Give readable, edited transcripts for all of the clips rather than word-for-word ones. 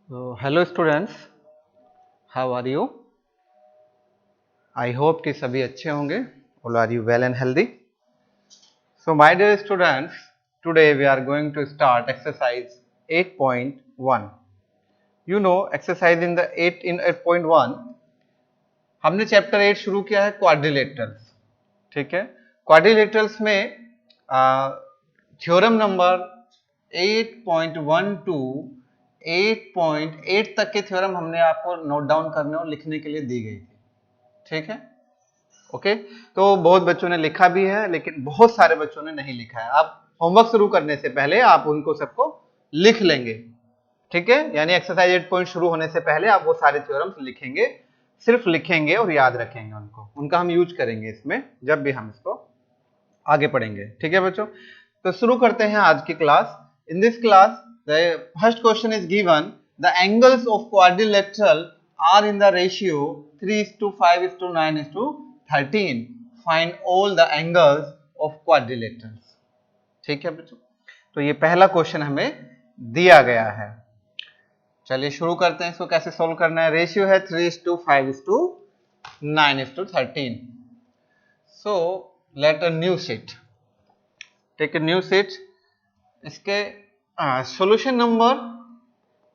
So, hello students, how are you? I hope कि सभी अच्छे होंगे. All are you well and healthy? So, my dear students, today we are going to start exercise 8.1. You know, exercise in the 8.1 हमने chapter 8 शुरू किया है quadrilaterals. ठीक है, क्वाड्रिलेटरल्स में थ्योरम नंबर 8.12 8.8 तक के थ्योरम हमने आपको नोट डाउन करने और लिखने के लिए दी गई थी. ठीक है, ओके. तो बहुत बच्चों ने लिखा भी है, लेकिन बहुत सारे बच्चों ने नहीं लिखा है. आप होमवर्क शुरू करने से पहले आप उनको सबको लिख लेंगे. ठीक है, यानी एक्सरसाइज 8 पॉइंट शुरू होने से पहले आप वो सारे थ्योरम्स लिखेंगे, सिर्फ लिखेंगे और याद रखेंगे उनको. उनका हम यूज करेंगे इसमें जब भी हम इसको आगे पढ़ेंगे. ठीक है बच्चों, तो शुरू करते हैं आज की class. In this class the first question is given, the angles of quadrilateral are in the ratio 3:5:9:13. Find all the angles of quadrilaterals. ठीक है बच्चों, तो ये पहला क्वेश्चन हमें दिया गया है. चलिए शुरू करते हैं. इसको कैसे सोल्व करना है. रेशियो है 3:5:9:13. So let a new sheet, take a new sheet. इसके सॉल्यूशन नंबर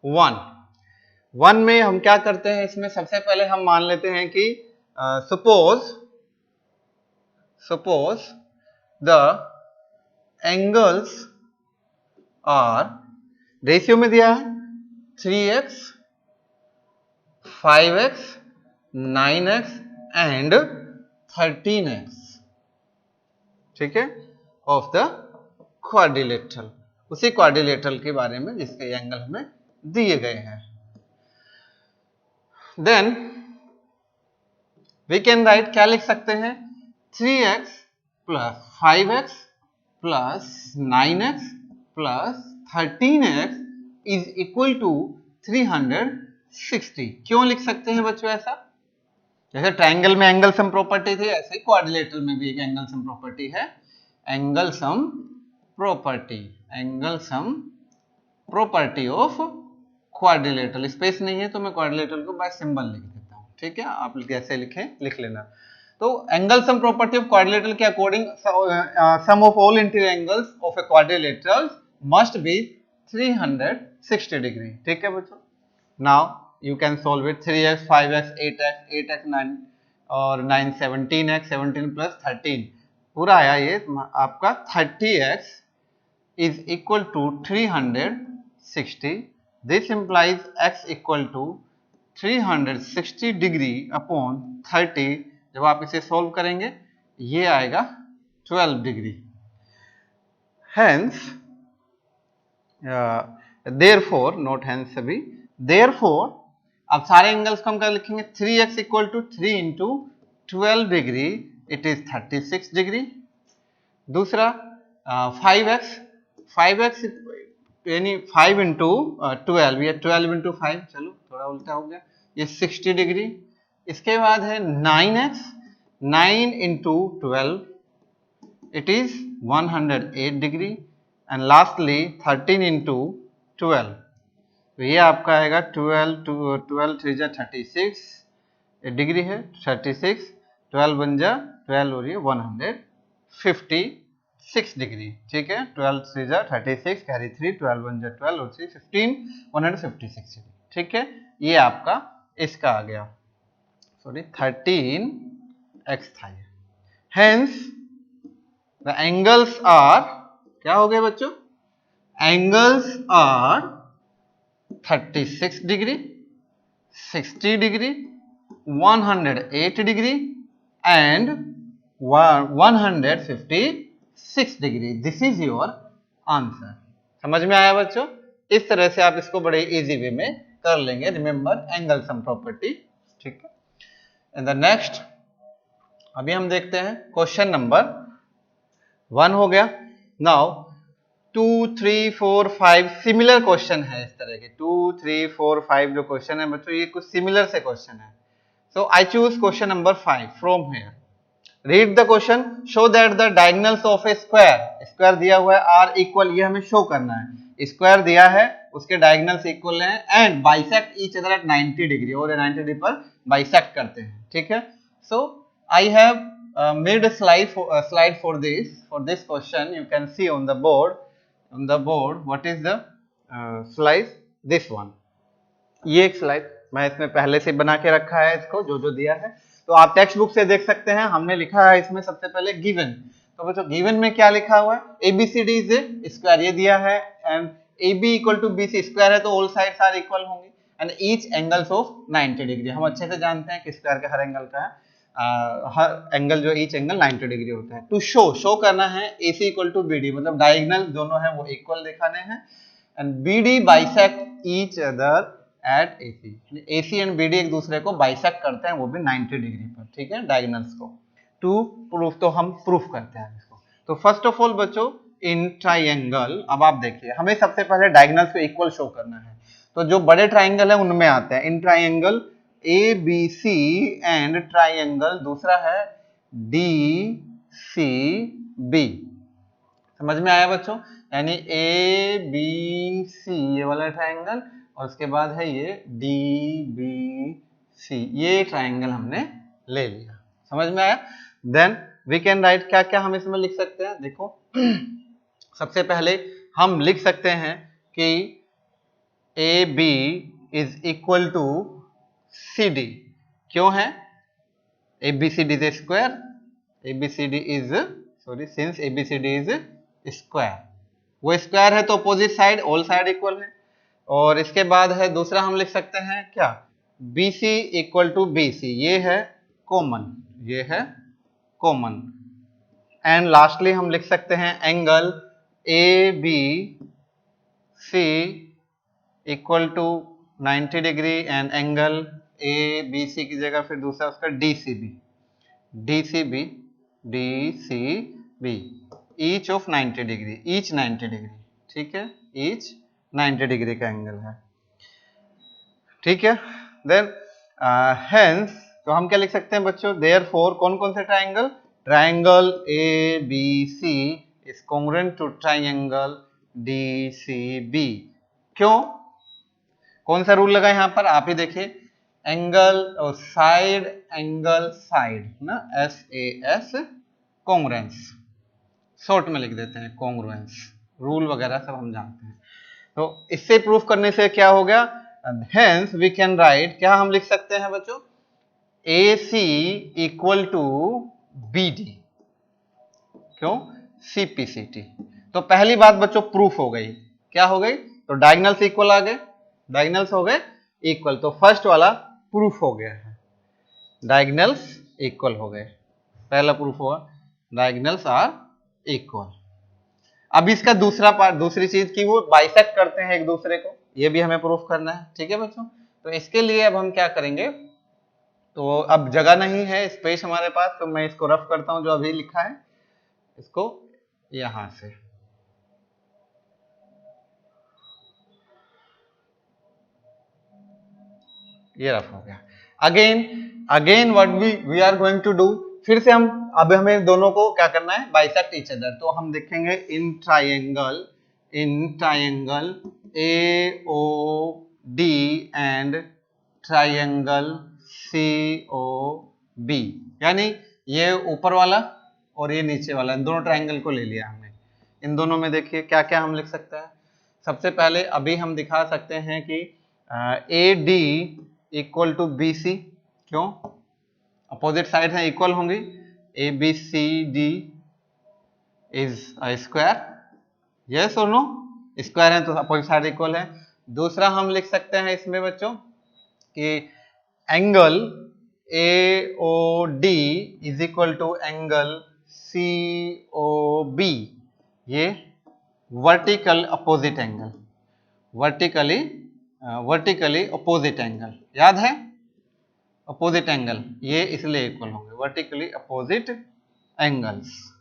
1 में हम क्या करते हैं. इसमें सबसे पहले हम मान लेते हैं कि suppose the angles are, ratio में दिया है 3x 5x 9x and 13x. ठीक है, ऑफ द क्वाड्रिलेटरल, उसी क्वाड्रिलेटरल के बारे में जिसके एंगल हमें दिए गए हैं. देन वी कैन राइट, क्या लिख सकते हैं, 3x plus 5x plus 9x plus 13x is equal to 360. क्यों लिख सकते हैं बच्चों ऐसा? जैसे ट्रायंगल में एंगल सम प्रॉपर्टी थी, ऐसे ही क्वाड्रिलेटरल में भी एक एंगल सम प्रॉपर्टी है. Angle sum property of quadrilateral. Space नहीं है तो मैं क्वाड्रिलेटरल को बाय सिंबल लिख देता हूं. ठीक है, आप कैसे लिखें लिख लेना. तो angle sum property of quadrilateral के according sum of all interior angles of a quadrilateral must be 360 degree. ठीक है बच्चों, now you can solve it. 3x 5x 8x 9 और 9 17x 17 plus 13 पूरा आया. ये आपका 30x is equal to 360. This implies x equal to 360 degree upon 30. जब आप इसे सोल्व करेंगे ये आएगा 12 degree. Hence therefore, note hence सभी, therefore अब सारे एंगल्स को हम क्या लिखेंगे, 3x equal to 3 into 12 degree, it is 36 degree. दूसरा 5x यानी 5 इंटू 12, ये 12 इंटू 5, चलो थोड़ा उल्टा हो गया, ये 60 डिग्री. इसके बाद है 9x 9 into 12, it is 108 degree. And lastly 13 into 12, तो ये आपका आएगा 12 3 जा 36 डिग्री है. 36 12 बन जा 12 और ये 156 डिग्री. ठीक है, 12 3 जा 36 कैरी 3, 12 बन जा 12 और 3 15 156 डिग्री. ठीक है, ये आपका इसका आ गया, सॉरी 13x था ये. हेंस द एंगल्स आर, क्या हो गए बच्चों, angles are 36 degree 60 degree 108 degree and 156 degree. This is your answer. समझ में आया बच्चों? इस तरह से आप इसको बड़े इजी वे में कर लेंगे. Remember angle sum property. ठीक है, एंड द नेक्स्ट अभी हम देखते हैं क्वेश्चन नंबर 1 हो गया. नाउ 2 3 4 5 सिमिलर क्वेश्चन है. इस तरह के 2 3 4 5 जो क्वेश्चन है बच्चों, ये कुछ सिमिलर से क्वेश्चन है. So I choose question number 5 from here. Read the question. Show that the diagonals of a square, square दिया हुआ है आर इक्वल, ये हमें शो करना है. स्क्वायर दिया है उसके डायगोनल्स इक्वल हैं and bisect each other at 90 degree, और 90 डिग्री पर बाइसेक्ट करते हैं, ठीक है। So I have made a slide for this question. You can see on the board what is the slide, this one. ये एक slide मैं इसमें पहले से बना के रखा है, इसको जो दिया है तो आप टेक्स्ट बुक से देख सकते हैं। हमने लिखा है इसमें सबसे पहले गिवन, तो बच्चों गिवन में क्या लिखा हुआ है, ABCD इज ए स्क्वायर, ये दिया है, and AB equal to BC square है तो ऑल साइड्स आर इक्वल होंगे, and each angles of 90 degree. हम अच्छे से जानते हैं कि स्क्वायर के हर एंगल का है, हर एंगल जो ईच एंगल 90 डिग्री होता है। टू शो करना है AC इक्वल टू BD, मतलब डायगोनल दोनों है वो इक्वल दिखाने हैं, and BD bisect each other eight AC and BD एक दूसरे को बाइसेक्ट करते हैं, वो भी 90 डिग्री पर, ठीक है, डायगोनल्स को। टू प्रूफ, तो हम प्रूफ करते हैं इसको। तो फर्स्ट ऑफ ऑल बच्चों इन ट्राइंगल, अब आप देखिए हमें सबसे पहले डायगोनल्स को इक्वल शो करना है, तो जो बड़े ट्राइंगल है उनमें आते हैं in triangle ABC and triangle दूसरा है DCB। समझ में आया बच्चों, यानी ABC ये वाला ट्राइंगल और उसके बाद है ये DBC, ये ट्राइंगल हमने ले लिया, समझ में आया। देन वी कैन राइट, क्या क्या हम इसमें लिख सकते हैं, देखो सबसे पहले हम लिख सकते हैं कि AB is equal to CD, क्यों है, ABCD is square, ABCD is since ABCD is square, वो स्क्वायर है तो opposite side all side equal है। और इसके बाद है दूसरा हम लिख सकते हैं क्या, BC इक्वल टू BC, ये है कॉमन, ये है कॉमन। एंड लास्टली हम लिख सकते हैं angle ABC equal to 90 degree and angle ABC की जगह फिर दूसरा उसका DCB each of 90 degree, each 90 degree, ठीक है, ईच 90 डिग्री का एंगल है, ठीक है। देन हेंस, तो हम क्या लिख सकते हैं बच्चों, देयरफॉर कौन कौन से triangle, triangle ABC is congruent to triangle DCB। क्यों, कौन सा रूल लगा यहाँ पर, आप ही देखिए, एंगल और साइड, एंगल साइड ना, SAS कॉन्ग्रुएंस, शॉर्ट में लिख देते हैं कॉन्ग्रुएंस, रूल वगैरह सब हम जानते हैं। तो इससे प्रूफ करने से क्या हो गया, हेंस वी कैन राइट, क्या हम लिख सकते हैं बच्चों, AC इक्वल टू BD, क्यों, CPCT। तो पहली बात बच्चों प्रूफ हो गई, क्या हो गई, तो डायगोनल्स इक्वल आ गए, डायगोनल्स हो गए इक्वल, तो फर्स्ट वाला प्रूफ हो गया है, डायगोनल्स इक्वल हो गए, पहला प्रूफ हुआ डायगोनल्स आर इक्वल। अब इसका दूसरा पार्ट, दूसरी चीज की वो बाइसेक्ट करते हैं एक दूसरे को, ये भी हमें प्रूफ करना है, ठीक है बच्चों। तो इसके लिए अब हम क्या करेंगे, तो अब जगह नहीं है, स्पेस हमारे पास, तो मैं इसको रफ करता हूं जो अभी लिखा है, इसको यहां से, ये रफ हो गया। Again what we are going to do, फिर से हम, अब हमें दोनों को क्या करना है, बाइसेक्ट ईच अदर। तो हम देखेंगे in triangle AOD and triangle COB, यानी ये ऊपर वाला और ये नीचे वाला, इन दोनों ट्राइंगल को ले लिया हमने। इन दोनों में देखिए क्या क्या हम लिख सकते हैं, सबसे पहले अभी हम दिखा सकते हैं कि AD इक्वल टू BC, क्यों, अपोजिट साइड है इक्वल होंगी, ABCD इज स्क्वायर, यस और नो, स्क्वायर है तो अपोजिट साइड इक्वल है। दूसरा हम लिख सकते हैं इसमें बच्चों कि angle AOD is equal to angle COB, ये vertical opposite angle, vertically opposite angle, याद है, अपोजिट एंगल ये इसलिए इक्वल होंगे, वर्टिकली अपोजिट एंगल्स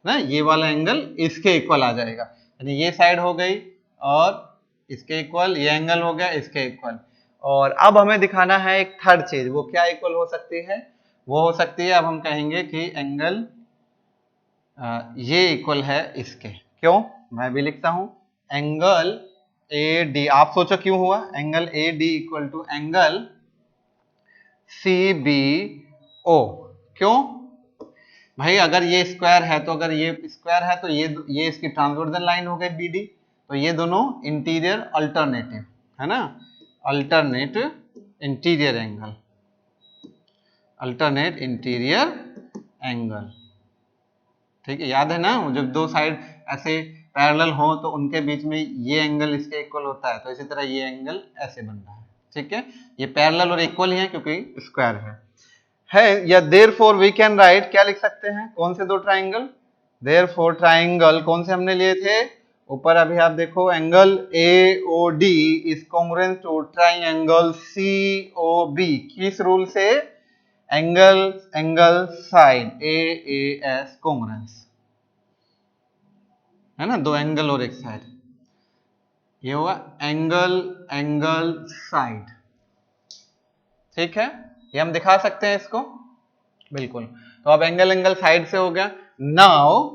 ना, ये वाला एंगल इसके इक्वल आ जाएगा, यानी ये साइड हो गई और इसके इक्वल, ये एंगल हो गया इसके इक्वल। और अब हमें दिखाना है एक थर्ड चीज, वो क्या इक्वल हो सकती है, वो हो सकती है, अब हम कहेंगे कि एंगल ये इक्वल है इसके, क्यों, मैं भी लिखता हूं एंगल ए डी, आप सोचो क्यों हुआ, angle A D equal to angle C B O. क्यों भाई, अगर ये स्क्वायर है तो, अगर ये स्क्वायर है तो ये इसकी ट्रांसवर्सल लाइन हो गई बी डी, तो ये दोनों इंटीरियर अल्टरनेटिव है ना, alternate interior angle, alternate interior angle. ठीक है, याद है ना, जब दो साइड ऐसे पैरेलल हो तो उनके बीच में ये एंगल इसके इक्वल होता है, तो इसी तरह ये एंगल ऐसे बन रहा है। ठीक है, ये पैरेलल और इक्वल ही है क्योंकि स्क्वायर है। या देयरफॉर वी कैन राइट, क्या लिख सकते हैं, कौन से दो ट्राइंगल, देयरफॉर ट्राइंगल कौन से हमने लिए थे ऊपर, अभी आप देखो, angle A O D is congruent to triangle C O B, किस रूल से, angle side A S congruence, है ना, दो एंगल और एक साइड, ये हुआ एंगल साइड। ठीक है, ये हम दिखा सकते हैं इसको, बिल्कुल। तो अब एंगल साइड से हो गया। Now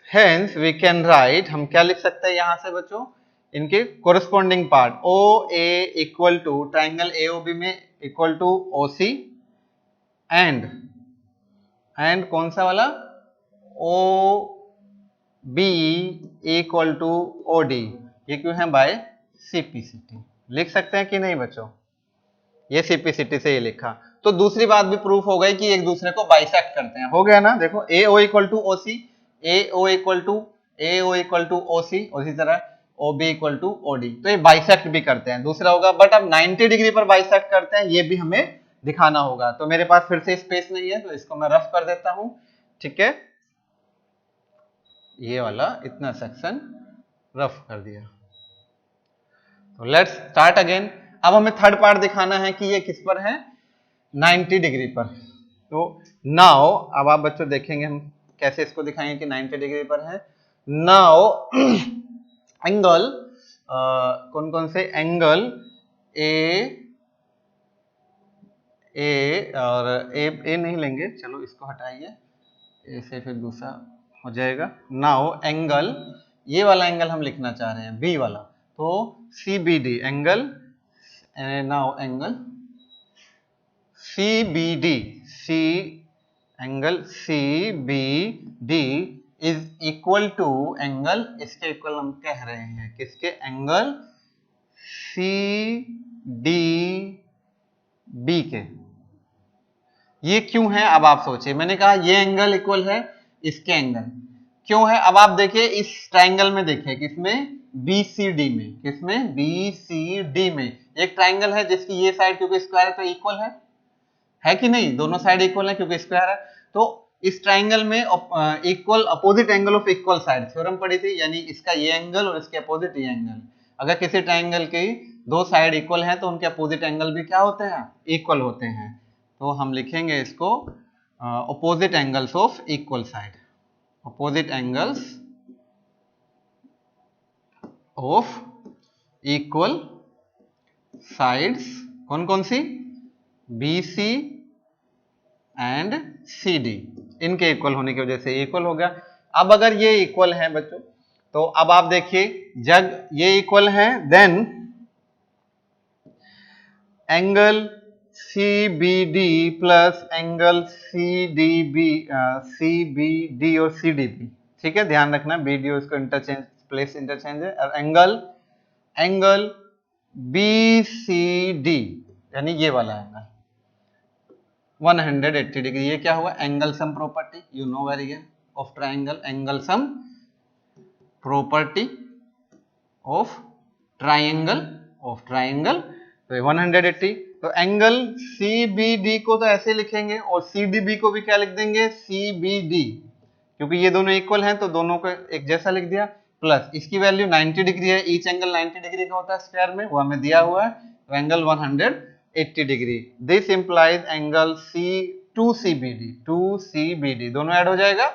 hence we can write, हम क्या लिख सकते हैं यहां से बच्चों, इनके corresponding part, O A equal to triangle A O B में equal to O C, and कौन सा वाला, O B equal to O D, ये क्यों है, बाय सीपीसीटी। लिख सकते हैं कि नहीं बच्चों, ये सीपीसीटी से ये लिखा। तो दूसरी बात भी प्रूफ हो गई कि एक दूसरे को बाइसेक्ट करते हैं, हो गया ना, देखो A O equal to O C, A O equal to O C, उसी तरह O B equal to O D, तो ये बाइसेक्ट भी करते हैं, दूसरा होगा। बट अब 90 डिग्री पर बाइसेक्ट करते हैं, ये भी हमें दिखाना होगा। तो मेरे पास फिर से स्पेस नहीं है, तो इसको मैं रफ कर देता हूं। ठीक है, ये वाला इतना सेक्शन रफ कर दिया। तो लेट्स स्टार्ट अगेन। अब हमें थर्ड पार्ट दिखाना है कि ये किस पर है, 90 डिग्री पर। तो नाउ अब आप बच्चों देखेंगे हम कैसे इसको दिखाएंगे कि 90 डिग्री पर है। नाउ एंगल, कौन कौन से एंगल, ए और ए नहीं लेंगे, चलो इसको हटाइए, ए से फिर दूसरा हो जाएगा। नाउ एंगल, ये वाला एंगल हम लिखना चाह रहे हैं, बी वाला, तो C B D angle, now angle C B D, C angle C B D is equal to angle, इसके इक्वल हम कह रहे हैं किसके, एंगल सी डी बी के। ये क्यों है, अब आप सोचिए, मैंने कहा ये एंगल इक्वल है इसके एंगल, क्यों है, अब आप देखिए इस ट्राइंगल में, देखिए किसमें, BCD में, किसमें, BCD में एक ट्राइंगल है जिसकी ये साइड क्योंकि स्क्वायर है तो इक्वल है कि नहीं, दोनों साइड इक्वल है क्योंकि स्क्वायर है। तो इस ट्राइंगल में equal opposite angle of equal side theorem पड़ी थी, यानी इसका ये एंगल और इसके अपोजिट ये एंगल, अगर किसी ट्राइंगल की दो साइड इक्वल हैं तो उनके अपोजिट एंगल भी क्या होते हैं, इक्वल होते हैं। तो हम लिखेंगे इसको opposite angles of equal side, opposite angles of equal sides, कौन कौन सी, BC एंड CD, इनके इक्वल होने की वजह से इक्वल हो गया। अब अगर ये इक्वल है बच्चों, तो अब आप देखिए जब ये इक्वल है, then angle CBD plus angle CDB, CBD और CDB, ठीक है, ध्यान रखना BD और इसको इंटरचेंज, प्लेस इंटरचेंज है, और एंगल BCD यानी ये वाला एंगल 180 डिग्री, ये क्या हुआ, angle sum property, you know very well of triangle, angle sum property of triangle, तो 180। तो एंगल CBD को तो ऐसे लिखेंगे और CDB को भी क्या लिख देंगे, CBD, क्योंकि ये दोनों इक्वल हैं तो दोनों को एक जैसा लिख दिया, प्लस इसकी वैल्यू 90 डिग्री है, ईच एंगल 90 डिग्री का होता है स्क्वायर में, वो हमें दिया हुआ है, तो angle 180 degree, this implies angle C2CBD दोनों ऐड हो जाएगा,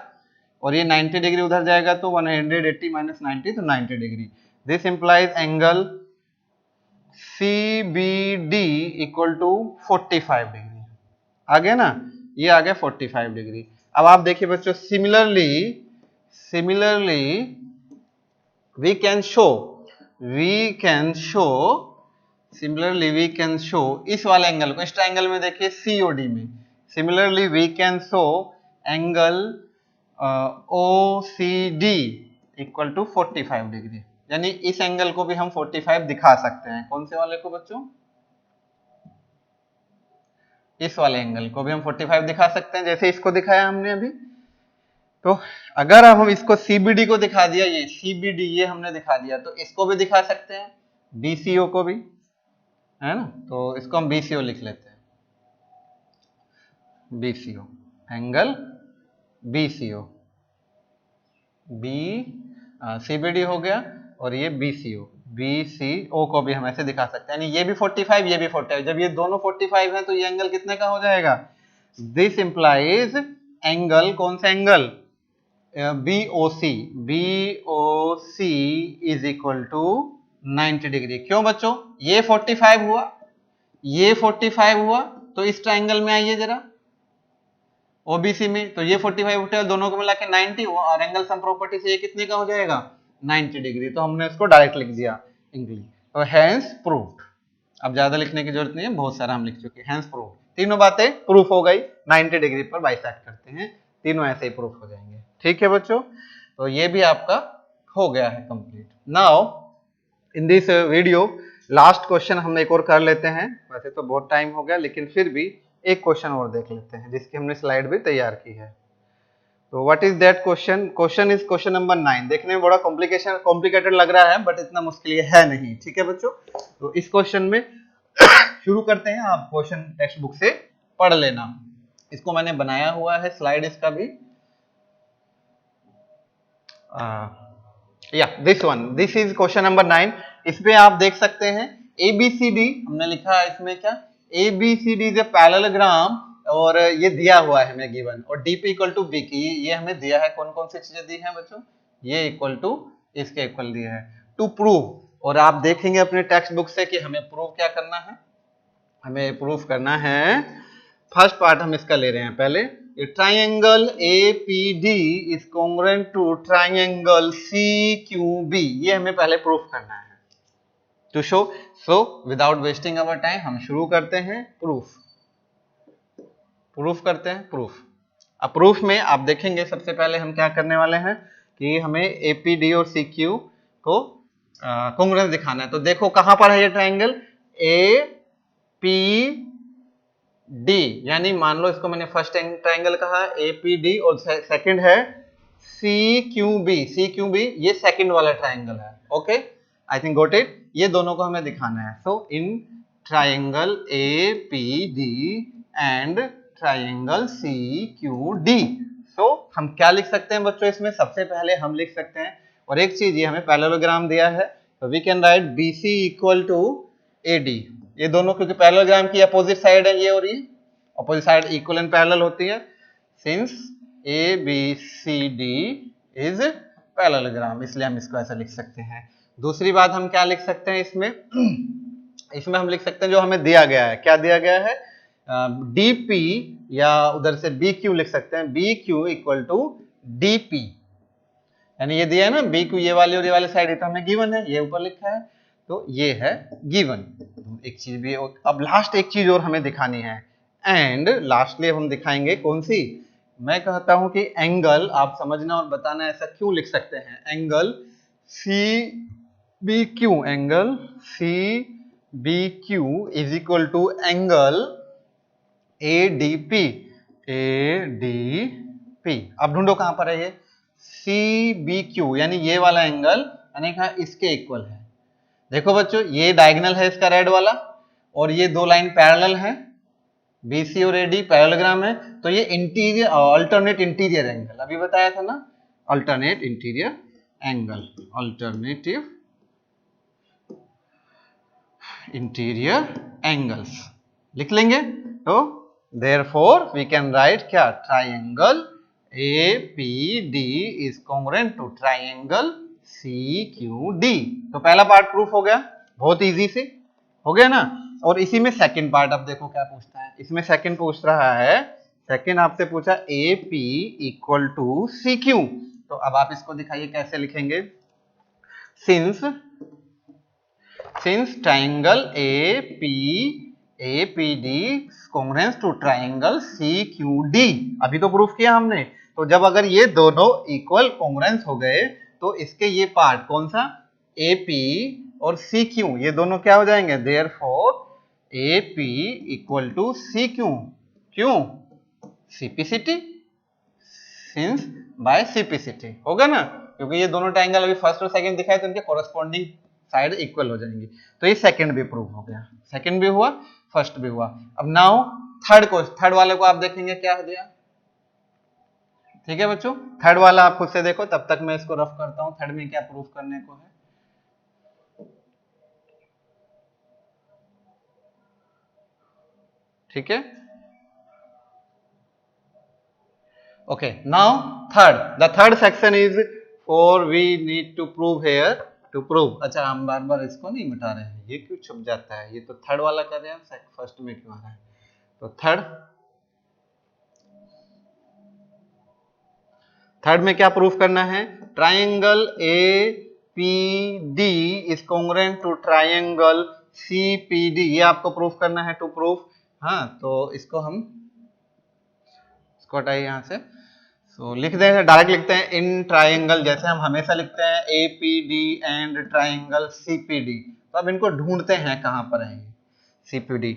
और ये 90 डिग्री उधर जाएगा तो 180 माइनस 90 तो 90 degree, this implies angle CBD equal to 45 degree, आ गया ना, ये आ गया 45 डिग्री। अब आप देखिए बच्चों, similarly we can show we can show, similarly we can show इस वाले एंगल को, इस ट्राइंगल में देखिए सीओडी में, similarly we can show angle O C D equal to 45 degree, यानी इस एंगल को भी हम 45 दिखा सकते हैं। कौन से वाले को बच्चों? इस वाले एंगल को भी हम 45 दिखा सकते हैं, जैसे इसको दिखाया हमने अभी। तो अगर हम इसको सीबीडी को दिखा दिया, ये सीबीडी ये हमने दिखा दिया, तो इसको भी दिखा सकते हैं, बीसीओ को भी, है ना। तो इसको हम बीसीओ लिख लेते हैं, BCO angle BCO, B CBD हो गया, और ये बीसीओ, बीसीओ को भी हम ऐसे दिखा सकते हैं, यानी ये भी 45 ये भी 45। जब ये दोनों 45 है तो ये एंगल कितने का हो जाएगा? दिस इंप्लाइज एंगल, कौन सा एंगल? BOC, BOC is equal to 90 degree. क्यों बच्चों? ये 45 हुआ, ये 45 हुआ, तो इस ट्राइंगल में आइए जरा ओबीसी में, तो ये 45 उठे, दोनों को मिला के 90 हुआ, और एंगल सम प्रॉपर्टी से ये कितने का हो जाएगा? 90 डिग्री। तो हमने इसको डायरेक्ट लिख दिया इंग्लिश, तो हैंस प्रूव्ड। अब ज्यादा लिखने की जरूरत नहीं है, बहुत सारा हम लिख चुके हैं। हैंस प्रूव्ड, तीनों बातें प्रूफ हो गई। 90 डिग्री पर बाइसेक्ट करते हैं, तीनों ऐसे ही प्रूफ हो जाएंगे। ठीक है बच्चों, तो ये भी आपका हो गया है complete. Now in this video last question हम एक और कर लेते हैं, वैसे तो बहुत टाइम हो गया, लेकिन फिर भी एक क्वेश्चन और देख लेते हैं, जिसकी हमने स्लाइड भी तैयार की है। तो what is that question? Question is question number 9। देखने में बड़ा कॉम्प्लिकेटेड लग रहा है, बट इतना मुश्किल ये है नहीं। ठीक है बच्चों, तो इस क्वेश्चन में शुरू करते हैं। आप क्वेश्चन टेक्स्ट बुक से पढ़ लेना, इसको मैंने बनाया हुआ है, स्लाइड इसका भी। या this one, this is question number 9। इसमें आप देख सकते हैं ABCD हमने लिखा है, इसमें क्या ABCD इज ए पैरेललोग्राम, और ये दिया हुआ है हमें गिवन, और DP इक्वल टू BQ ये हमें दिया है। कौन कौन सी चीजें दी हैं बच्चों? ये इक्वल टू इसके इक्वल दिया है। टू प्रूव, और आप देखेंगे अपने टेक्स्ट बुक से कि हमें प्रूव क्या करना है। हमें प्रूफ करना है, फर्स्ट पार्ट हम इसका ले रहे हैं पहले, triangle APD is congruent to triangle CQB, ये हमें पहले प्रूफ करना है to show. So without wasting our time हम शुरू करते हैं, प्रूफ करते हैं, प्रूफ। अब प्रूफ में आप देखेंगे सबसे पहले हम क्या करने वाले हैं कि हमें APD और CQ को कॉन्ग्रुएंस दिखाना है। तो देखो कहां पर है ये ट्राइंगल APD, यानी मान लो इसको मैंने फर्स्ट ट्राइंगल कहा APD, और सेकंड है CQB। CQB ये सेकंड वाला ट्राइंगल है। Okay, I think got it. ये दोनों को हमें दिखाना है। So in triangle APD and triangle CQD, so हम क्या लिख सकते हैं बच्चों इसमें? सबसे पहले हम लिख सकते हैं, और एक चीज ये हमें पैरेललोग्राम दिया है, तो we can write BC equal to AD। ये दोनों क्योंकि पैरेललोग्राम की अपोजिट साइड है ये, और ये opposite side equal and parallel होती है, सिंस ABCD इज पैरेललोग्राम, इसलिए हम इसको ऐसा लिख सकते हैं। दूसरी बात हम क्या लिख सकते हैं इसमें? इसमें हम लिख सकते हैं जो हमें दिया गया है, क्या दिया गया है? DP, या उधर से BQ लिख सकते हैं, BQ इक्वल टू DP, यानी ये दिया है ना BQ, ये वाली और ये वाली साइड, ये तो हमें गिवन है, ये ऊपर लिखा है, तो ये है गिवन। एक चीज भी, अब लास्ट एक चीज और हमें दिखानी है, एंड लास्टली हम दिखाएंगे कौन सी? मैं कहता हूं कि एंगल, आप समझना और बताना ऐसा क्यों लिख सकते हैं, angle CBQ, angle CBQ is equal to angle ADP, ADP। अब ढूंढो कहां पर है ये CBQ, यानी ये वाला एंगल, यानी कहा इसके इक्वल है। देखो बच्चों ये डायगोनल है इसका रेड वाला, और ये दो लाइन पैरेलल है, BC और AD पैरेललोग्राम है, तो ये इंटीरियर अल्टरनेट इंटीरियर एंगल, अभी बताया था ना, alternate interior angle, alternative interior angles लिख लेंगे। तो देयरफॉर वी कैन राइट क्या? Triangle APD is congruent to triangle CQD। तो पहला पार्ट प्रूफ हो गया, बहुत इजी से हो गया ना। और इसी में सेकंड पार्ट, अब देखो क्या पूछता है इसमें। सेकंड पूछ रहा है, सेकंड आपसे पूछा AP इक्वल टू CQ, तो अब आप इसको दिखाइए कैसे लिखेंगे। Since since triangle A P D congruence to triangle C Q D, अभी तो प्रूफ किया हमने। तो जब अगर ये दोनों इक्वल कॉन्ग्रुएंस हो गए तो इसके ये पार्ट कौन सा, ए पी और सी क्यू, ये दोनों क्या हो जाएंगे, therefore A P equal to C Q, क्यों, सीपीसीटी, सिंस बाय सीपीसीटी होगा ना, क्योंकि ये दोनों ट्रायंगल अभी फर्स्ट और सेकंड दिखाए तो इनके कॉरेस्पॉन्डिंग साइड इक्वल हो जाएंगी। तो ये सेकंड भी प्रूव हो गया, सेकंड भी हुआ, फर्स्ट भी हुआ। अब नाउ थर्ड वाले को आप देखेंगे क्या दिया, ठीक है बच्चों, थर्ड वाला आप खुद से देखो, तब तक मैं इसको रफ करता हूं, थर्ड में क्या प्रूफ करने को है। ठीक है, okay, now the third section is for we need to prove here to prove। अच्छा, हम बार बार इसको नहीं मिटा रहे हैं, ये क्यों छुप जाता है, ये तो थर्ड वाला कर रहे हैं, फर्स्ट में क्यों आ रहा है, तो थर्ड में क्या प्रूफ करना है, triangle A P D is congruent to triangle C P D, ये आपको प्रूफ करना है, टू प्रूफ। हाँ, तो इसको हटाइए यहाँ से, तो लिख देंगे, डायरेक्ट लिखते हैं इन ट्राइंगल, जैसे हम हमेशा लिखते हैं A P D and triangle C P D. तो अब इनको ढूंढते हैं कहां पर है सी पी डी,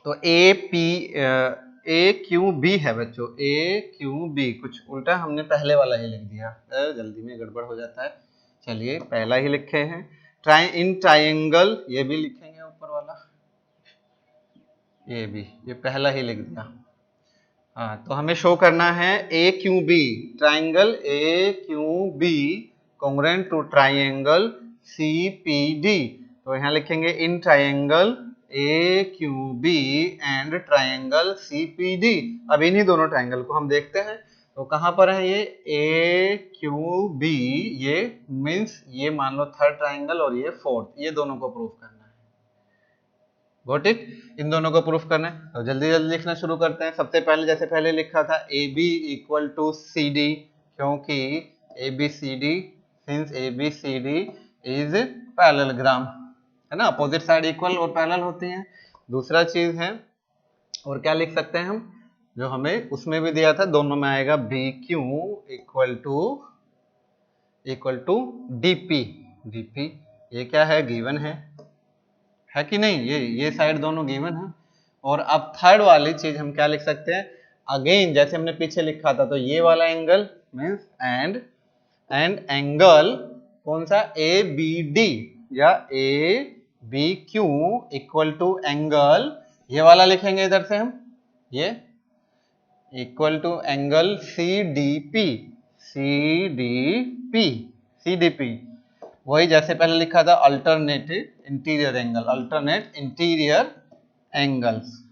तो ए क्यू बी है बच्चों, ए क्यू बी, कुछ उल्टा हमने पहले वाला ही लिख दिया, जल्दी में गड़बड़ हो जाता है, चलिए पहला ही लिखे हैं, इन ट्राइंगल, ये भी लिखेंगे ऊपर वाला, ये पहला ही लिख दिया। हाँ, तो हमें शो करना है A Q B, triangle A Q B congruent to triangle C P D, तो यहाँ लिखेंगे in triangle A Q B and triangle C P D. अब इन्हीं दोनों ट्राइंगल को हम देखते हैं, तो कहां पर है ये ए क्यू बी, ये मीन्स ये मान लो थर्ड ट्राइंगल और ये फोर्थ, ये दोनों को प्रूफ करना है, गॉट इट, इन दोनों को प्रूफ करना है। तो जल्दी जल्दी लिखना शुरू करते हैं। सबसे पहले जैसे पहले लिखा था A B equal to C D, क्योंकि A B C D, since A B C D is parallelogram, है ना, अपोजिट साइड इक्वल और पैरेलल होती हैं। दूसरा चीज है, और क्या लिख सकते हैं हम, जो हमें उसमें भी दिया था, दोनों में आएगा B Q equal to D P, D P ये क्या है, गिवन है कि नहीं, ये साइड दोनों गिवन है। और अब थर्ड वाली चीज हम क्या लिख सकते हैं, अगेन जैसे हमने पीछे लिखा था, तो ये वाला एंगल मीन्स एंड एंगल कौन सा, ए बी डी या A B Q equal to angle, ये वाला लिखेंगे इधर से हम, ये equal to angle C D P, C D P, वही जैसे पहले लिखा था अल्टरनेट इंटीरियर एंगल्स,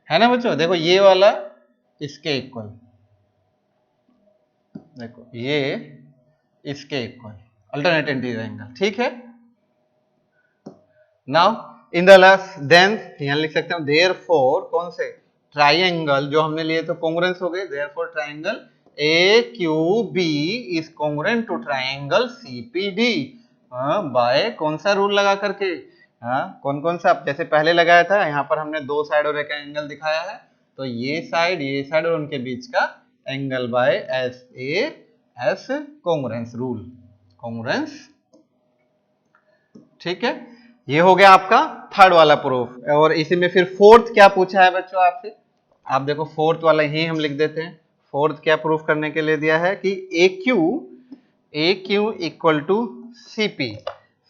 है ना बच्चों। देखो ये वाला इसके इक्वल, देखो ये इसके इक्वल अल्टरनेट इंटीरियर एंगल, ठीक है। Now in the last then यहां लिख सकते हैं देयरफॉर, कौन से, ट्राइंगल जो हमने लिए तो कॉन्ग्रुएंस हो गए, therefore triangle A Q B is congruent to triangle C P D, by कौन सा रूल लगा करके, कौन कौन सा, जैसे पहले लगाया था, यहाँ पर हमने दो साइड और एक एंगल दिखाया है, तो ये साइड और उनके बीच का angle by S congruence rule, congruence, ठीक है। ये हो गया आपका थर्ड वाला प्रूफ। और इसी में फिर फोर्थ क्या पूछा है बच्चों आपसे, आप देखो फोर्थ वाला ही हम लिख देते हैं। फोर्थ क्या प्रूफ करने के लिए दिया है कि A Q equal to C P,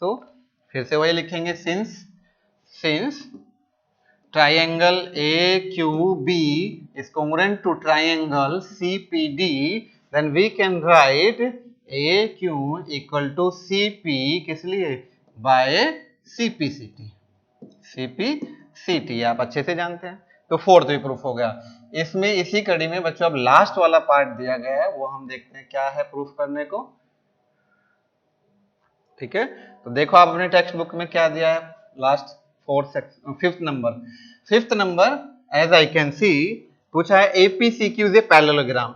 so फिर से वही लिखेंगे, since triangle A Q B is congruent to triangle C P D, then we can write A Q equal to C P, किस लिए, बाय सीपीसीटी आप अच्छे से जानते हैं। तो फोर्थ भी प्रूफ हो गया। इसमें इसी कड़ी में बच्चों अब लास्ट वाला पार्ट दिया गया है, वो हम देखते हैं क्या है प्रूफ करने को, ठीक है। तो देखो आप अपने टेक्स्ट बुक में क्या दिया है, last fifth number as I can see पूछा है APCQ is a parallelogram,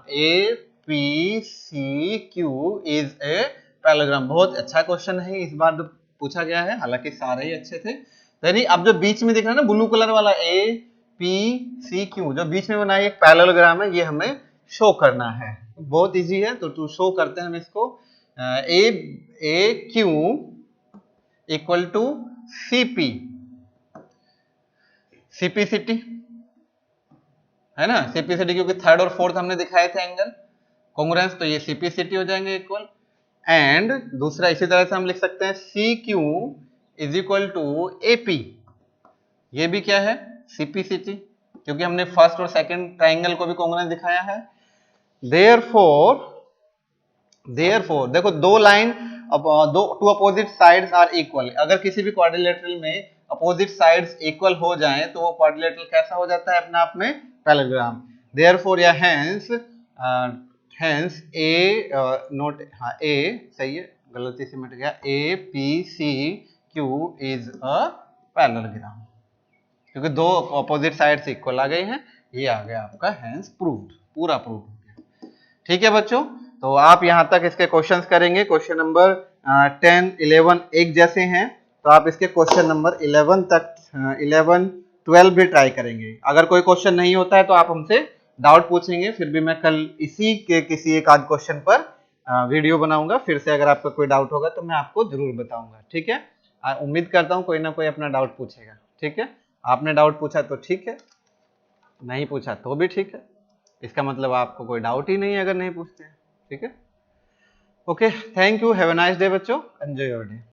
APCQ is a parallelogram. बहुत अच्छा क्वेश्चन है, इस बार पूछा गया है, हालांकि सारे ही अच्छे थे। यानी अब जो बीच में दिख रहा है ना ब्लू कलर वाला ए पी सी क्यू, जो बीच में बनाई एक पैरेललोग्राम है, ये हमें शो करना है। बहुत इजी है, तो शो करते हैं हम इसको। A Q equal to C P, capacity है ना, सीपीसिटी क्योंकि थर्ड और फोर्थ हमने दिखाए थे एंगल कॉन्ग्रुएंस, तो ये सीपीसिटी हो जाएंगे इक्वल। एंड दूसरा इसी तरह से हम लिख सकते हैं C Q is equal to AP, ये भी क्या है सीपीसिटी, क्योंकि हमने फर्स्ट और सेकंड ट्राइंगल को भी कॉन्ग्रुएंस दिखाया है। देयरफॉर देखो दो लाइन दो two opposite sides are equal, अगर किसी भी क्वाड्रिलेटरल में अपोजिट साइड्स इक्वल हो जाएं तो वो क्वाड्रिलेटरल कैसा हो जाता है अपने आप में पैरेललोग्राम। देयरफॉर या हेंस ए नोट हाँ ए सही है, गलती से मिट गया, A P C Q is a parallelogram, क्योंकि दो अपोजिट साइड्स इक्वल आ गए हैं, ये आ गया आपका हेंस प्रूव्ड, पूरा प्रूव हो गया। ठीक है बच्चों, तो आप यहां तक इसके क्वेश्चंस करेंगे। क्वेश्चन नंबर 10, 11 एक जैसे हैं, तो आप इसके क्वेश्चन नंबर 11 तक 11, 12 भी ट्राई करेंगे। अगर कोई क्वेश्चन नहीं होता है तो आप हमसे डाउट पूछेंगे, फिर भी मैं कल इसी के किसी एक आध क्वेश्चन पर वीडियो बनाऊंगा फिर से। अगर आपका कोई डाउट होगा तो मैं आपको जरूर बताऊंगा। ठीक है, उम्मीद करता हूँ कोई ना कोई अपना डाउट पूछेगा। ठीक है, आपने डाउट पूछा तो ठीक है, नहीं पूछा तो भी ठीक है, इसका मतलब आपको कोई डाउट ही नहीं है अगर नहीं पूछते हैं। ठीक है, okay, thank you, have a nice day बच्चों, एंजॉय योर डे।